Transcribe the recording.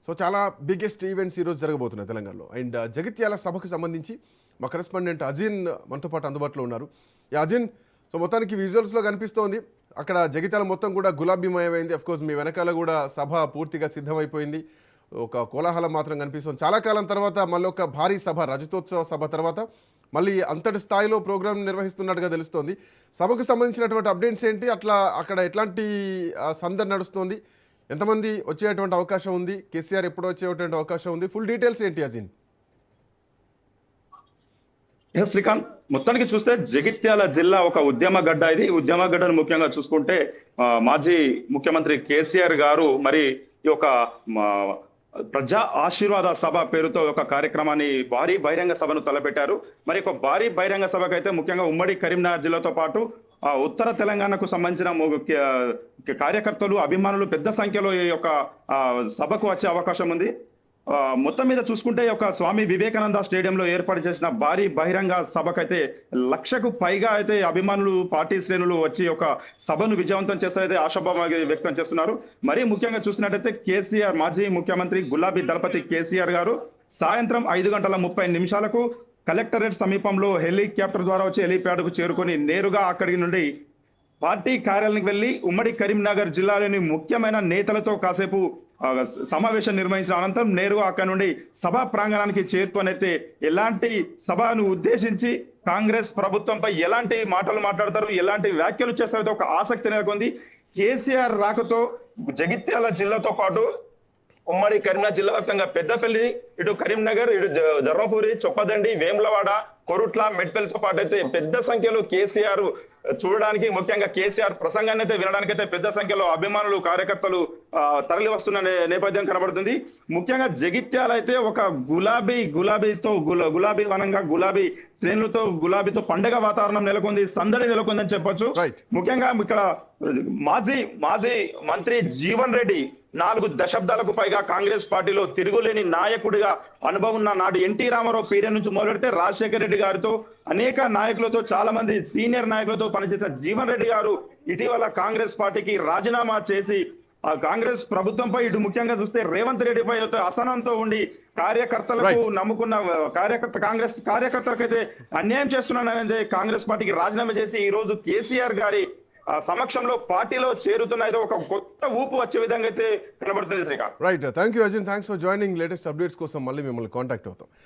So చాలా biggest events ఈరోజు జరగబోతున్నాయి తెలంగాణలో. అండ్ జగిత్యాల సభకు సంబంధించి మా కరెస్పాండెంట్ అజిన్ మనతో పాటు అందుబాటులో ఉన్నారు. ఈ అజిన్, సో మొత్తానికి విజువల్స్లో కనిపిస్తోంది అక్కడ జగిత్యాల మొత్తం కూడా గులాబీమయమైంది. అఫ్కోర్స్ మీ వెనకాల కూడా సభ పూర్తిగా సిద్ధమైపోయింది. ఒక కోలాహలం మాత్రం కనిపిస్తుంది. చాలా కాలం తర్వాత మళ్ళీ ఒక భారీ సభ, రజతోత్సవ సభ తర్వాత మళ్ళీ అంతటి స్థాయిలో ప్రోగ్రాం నిర్వహిస్తున్నట్టుగా తెలుస్తోంది. సభకు సంబంధించినటువంటి అప్డేట్స్ ఏంటి? అట్లా అక్కడ ఎట్లాంటి సందడి నడుస్తోంది? ఎంతమంది వచ్చేటువంటి అవకాశం ఉంది? కేసీఆర్ ఎప్పుడు వచ్చేటువంటి అవకాశం ఉంది? ఫుల్ డీటెయిల్స్ ఏంటి అజిన్? శ్రీకాంత్, మొత్తానికి చూస్తే జగిత్యాల జిల్లా ఒక ఉద్యమ గడ్డ. ఇది ఉద్యమ గడ్డను ముఖ్యంగా చూసుకుంటే మాజీ ముఖ్యమంత్రి కేసీఆర్ గారు మరి ఈ యొక్క ప్రజా ఆశీర్వాద సభ పేరుతో ఒక కార్యక్రమాన్ని, భారీ బహిరంగ సభను తలపెట్టారు. మరి ఒక భారీ బహిరంగ సభకైతే ముఖ్యంగా ఉమ్మడి కరీంనగర్ జిల్లాతో పాటు ఉత్తర తెలంగాణకు సంబంధించిన కార్యకర్తలు, అభిమానులు పెద్ద సంఖ్యలో ఈ యొక్క సభకు వచ్చే అవకాశం ఉంది. మొత్తం మీద చూసుకుంటే ఒక స్వామి వివేకానంద స్టేడియంలో ఏర్పాటు చేసిన భారీ బహిరంగ సభకైతే 1,00,000కు పైగా అయితే అభిమానులు, పార్టీ శ్రేణులు వచ్చి ఒక సభను విజయవంతం చేస్తారైతే ఆశాభావం వ్యక్తం చేస్తున్నారు. మరీ ముఖ్యంగా చూసినట్టయితే కేసీఆర్, మాజీ ముఖ్యమంత్రి గులాబీ దళపతి కేసీఆర్ గారు సాయంత్రం 5:30 కలెక్టరేట్ సమీపంలో హెలికాప్టర్ ద్వారా వచ్చి హెలిప్యాడ్ కు చేరుకొని నేరుగా అక్కడి నుండి పార్టీ కార్యాలయానికి వెళ్లి ఉమ్మడి కరీంనగర్ జిల్లాలోని ముఖ్యమైన నేతలతో కాసేపు సమావేశం నిర్వహించిన అనంతరం నేరుగా అక్కడ నుండి సభా ప్రాంగణానికి చేరుకొనైతే ఎలాంటి సభను ఉద్దేశించి కాంగ్రెస్ ప్రభుత్వంపై ఎలాంటి మాటలు మాట్లాడతారు, ఎలాంటి వ్యాఖ్యలు చేస్తారో ఒక ఆసక్తి నెలకొంది. కేసీఆర్ రాకతో జగిత్యాల జిల్లాతో పాటు ఉమ్మడి కరీంనగర్ జిల్లా వ్యాప్తంగా పెద్దపల్లి, ఇటు కరీంనగర్, ఇటు ధర్మపురి, చొప్పదండి, వేములవాడ, కొరుట్ల, మెట్పల్లితో పాటు అయితే పెద్ద సంఖ్యలో కేసీఆర్ చూడడానికి, ముఖ్యంగా కేసీఆర్ ప్రసంగాన్ని అయితే వినడానికి అయితే పెద్ద సంఖ్యలో అభిమానులు, కార్యకర్తలు తరలి వస్తున్న నేపథ్యం కనబడుతుంది. ముఖ్యంగా జగిత్యాల అయితే ఒక గులాబీ వనంగా, గులాబీ శ్రేణులతో, గులాబీతో పండగ వాతావరణం నెలకొంది, సందడి నెలకొందని చెప్పొచ్చు. ముఖ్యంగా ఇక్కడ మాజీ మంత్రి జీవన్ రెడ్డి 4 దశాబ్దాలకు పైగా కాంగ్రెస్ పార్టీలో తిరుగులేని నాయకుడిగా అనుభవం ఉన్న నాడు ఎన్టీ రామారావు పీరియడ్ నుంచి మొదలెడితే రాజశేఖర రెడ్డి గారితో, అనేక నాయకులతో, చాలా మంది సీనియర్ నాయకులతో పనిచేసిన జీవన్ రెడ్డి గారు ఇటీవల కాంగ్రెస్ పార్టీకి రాజీనామా చేసి ఆ కాంగ్రెస్ ప్రభుత్వంపై, ఇటు ముఖ్యంగా చూస్తే రేవంత్ రెడ్డిపై అసహనంతో ఉండి కార్యకర్తలకు నమ్ముకున్న కాంగ్రెస్ కార్యకర్తలకైతే అన్యాయం చేస్తున్నానని కాంగ్రెస్ పార్టీకి రాజీనామా చేసి ఈ రోజు కేసీఆర్ గారి సమక్షంలో పార్టీలో చేరుతున్న ఒక కొత్త ఊపు వచ్చే విధంగా అయితే కనబడుతుంది. Srikanth, right, thank you again, thanks for joining. Latest updates కోసం మళ్ళీ మిమ్మల్ని కాంటాక్ట్ అవుతాం.